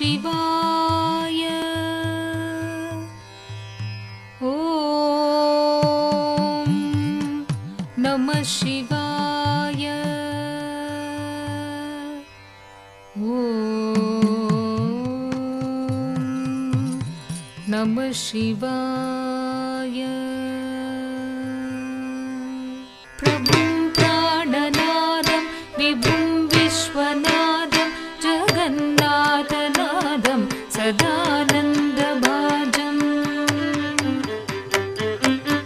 शिवाय। ॐ नमः शिवाय। ॐ नमः शिवाय। प्रभुं प्राणनादं विभुं विश्वनादं जगन्नाथनादं सदानन्दभाजम्।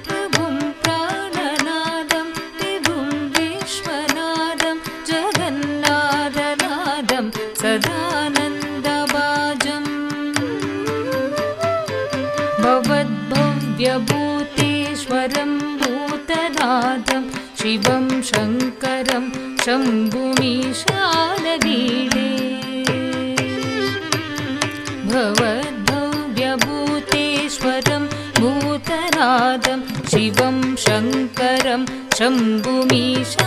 प्रभुं प्राणनादं विभुं विश्वनादं जगन्नाथनादं सदानन्दभाजम्। भवद्भव्यभूतेश्वरं भूतनाथं शिवं शङ्करं शम्भुमीशानवीडे। भवद्भव्यभूतेश्वरं भूतनाथं शिवं शङ्करं शम्भुमीशानवीडे।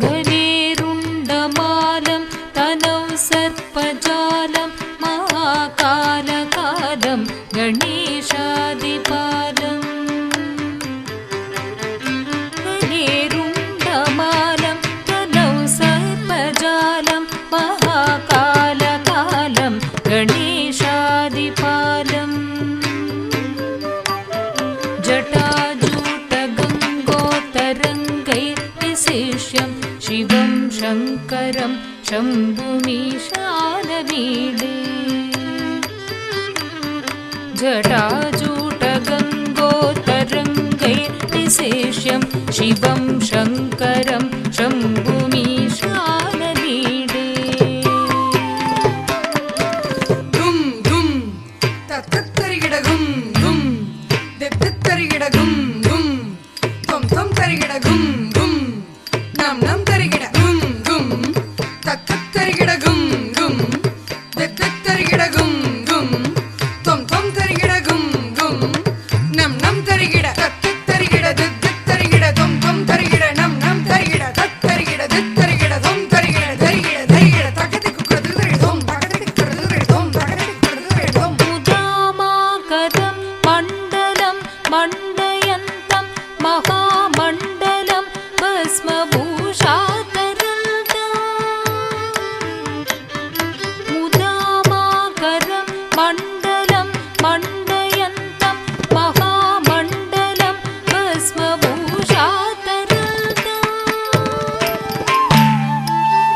गलेरुण्डमालं तनौ सर्पजालं महाकालकालं गणेशादिपालम्। गलेरुण्डमालं तनौ सर्पजालं महाकालकालं गणेशादिपालम्। जटाजूटगङ्गोत्तरङ्गैर्विशिष्यं शिवं शङ्करं शम्भुमीशानवीडे। जटाजूटगङ्गोत्तरङ्गैर्विशिष्यं शिवं शङ्करं शम्भुमीशानवीडे। धुम धुम तत्तरिगिड धुम धुम देत्तरिगिड धुम धुम त्वं त्वं तरिगिड धुम धुम नम नम तरिगिड धुम धुम तत्तरिगिड धुम धुम देत्तरिगिड धुम धुम त्वं त्वं तरिगिड धुम धुम नम नम तरिगिड तत्तरिगिड देत्तरिगिड त्वं त्वं तरिगिड नम नम तरिगिड तत्तरिगिड देत्तरिगिड त्वं तरिगिड तरिगिड तरिगिड तकति कुक्रदुरिगिड त्वं तकति कुक्रदुरिगिड त्वं तकति कुक्रदुरिगिड त्वं। मुदामाकरं मण्डलं मण्डयन्तं महामण्डलं भस्मभूषातरल्दम्। मुदामाकरं मण्डलं मण्डयन्तं महामण्डलं भस्मभूषातरल्दम्।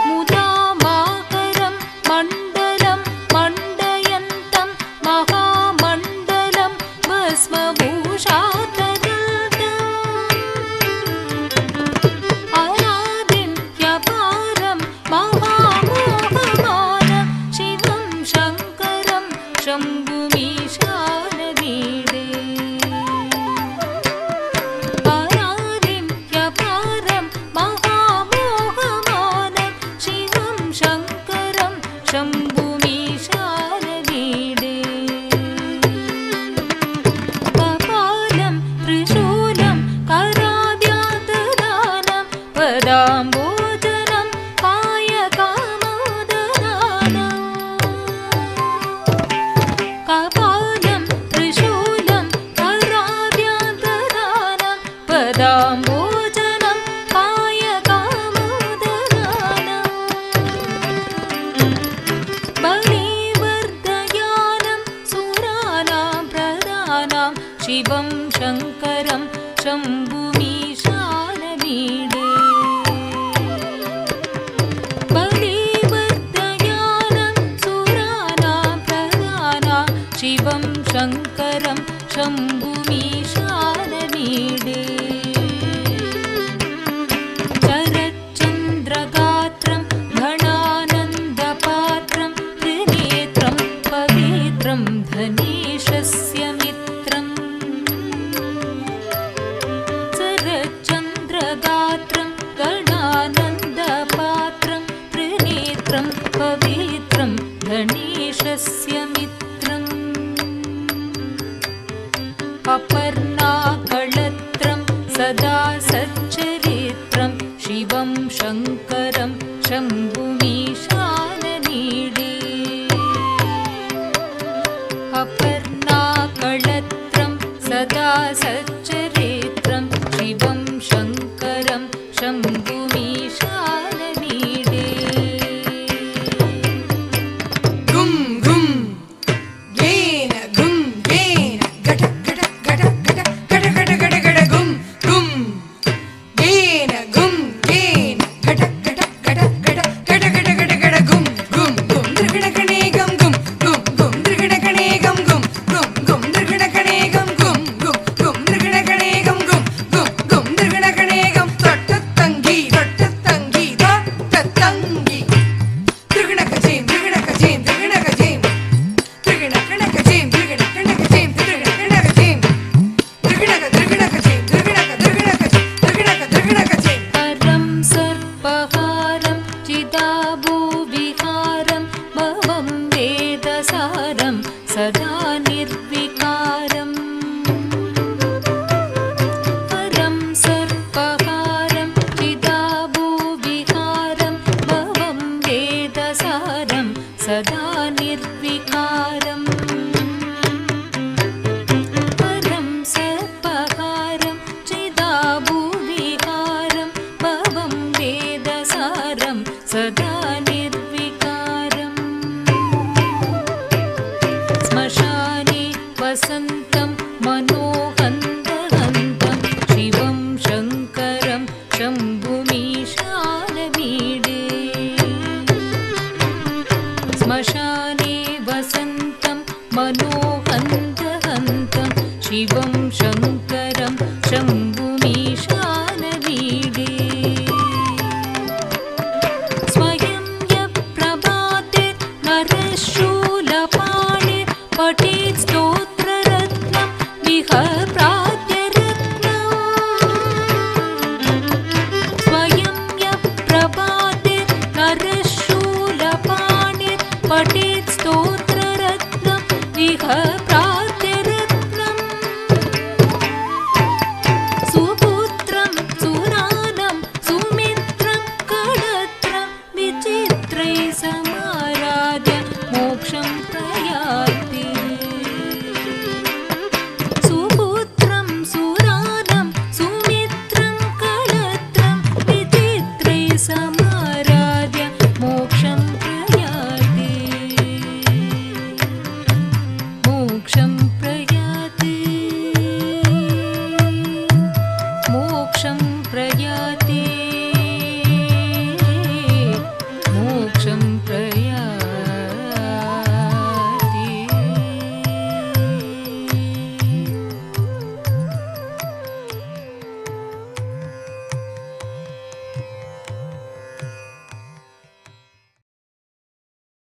मुदामाकरं मण्डलं मण्डयन्तं महामण्डलं भस्मभूषातरल्दम्। अनादित्यपारं महामोहमानं शिवं शङ्करं शम्भुमीशानवीडे। अनादित्यपारं महामोहमानं शिवं शङ्करं शम्भुमीशानवीडे। कपालं त्रिशूलं कराभ्यान्तदानं पदाम्बोजनं कायकामोददानं। कपालं त्रिशूलं कराभ्यान्तदानं पदाम्बोजनं कायकामोददानं। बलिवर्धयानं सुराणां प्रदानं शिवं शङ्करं शम्भुमीशानवीडे। बलिवर्धयानं सुराणां प्रदानं शिवं शङ्करं शम्भुमीशानवीडे। शरच्चन्द्रगात्रं घनानन्दपात्रं त्रिनेत्रं पवित्रं धनेशस्य मित्रम्। शरच्चन्द्रगात्रं घनानन्दपात्रं त्रिनेत्रं पवित्रं धनेशस्य मित्रम्। अपर्णाकळत्रं सदा सच्चरित्रं शिवं शङ्करं शम्भु शम्भुमीशाननीडे अपर्णाकळत्रं सदा सच्चरित्रं शिवं शङ्करं शम्भुमीशाननीडे गुं गुं येन गुं येन घट घट घट घट घट घट घट घट गुं गुं येन गुं येन घट घट घट घट घट घट घट घट गुं गुं गुं दृगणकणे गं गुं गुं गुं दृगणकणे गं गुं गुं गुं दृगणकणे गं गुं गुं गुं दृगणकणे गं गुं गुं गुं दृगणकणे गं तट्टत्तंगी तट्टत्तंगी दृगणकजें दृगणकजें दृगणकजें दृगणकणकजें दृगणकणकजें दृगणकणकजें दृगणक दृगणकजें दृगणक दृगणकजें दृगणक दृगणकजें परं सर्पहारं चिदाभूविहारं भवं वेदसारं सदा निर्विकारम् परं सर्पहारं चिदाभूविहारं भवं वेदसारं सदा निर्विकारम् परं सर्पहारं चिदाभूविहारं भवं वेदसारं सदा निर्विकारम् श्मशाने वसन्तं मनोहन्तहन्तं शिवं शङ्करं शम्भुमीशाननीडे श्मशाने वसन्तं मनोहन्तहन्तं शिवं शङ्करं शम्भुमीशाननीडे स्वयं यः प्रभातिर्नरशूलपाणिर्पठेत् स्तोत्ररत्नं विहप्रात्यरत्नम् स्वयं यः प्रभातिर्नरशूलपाणिर्पठेत्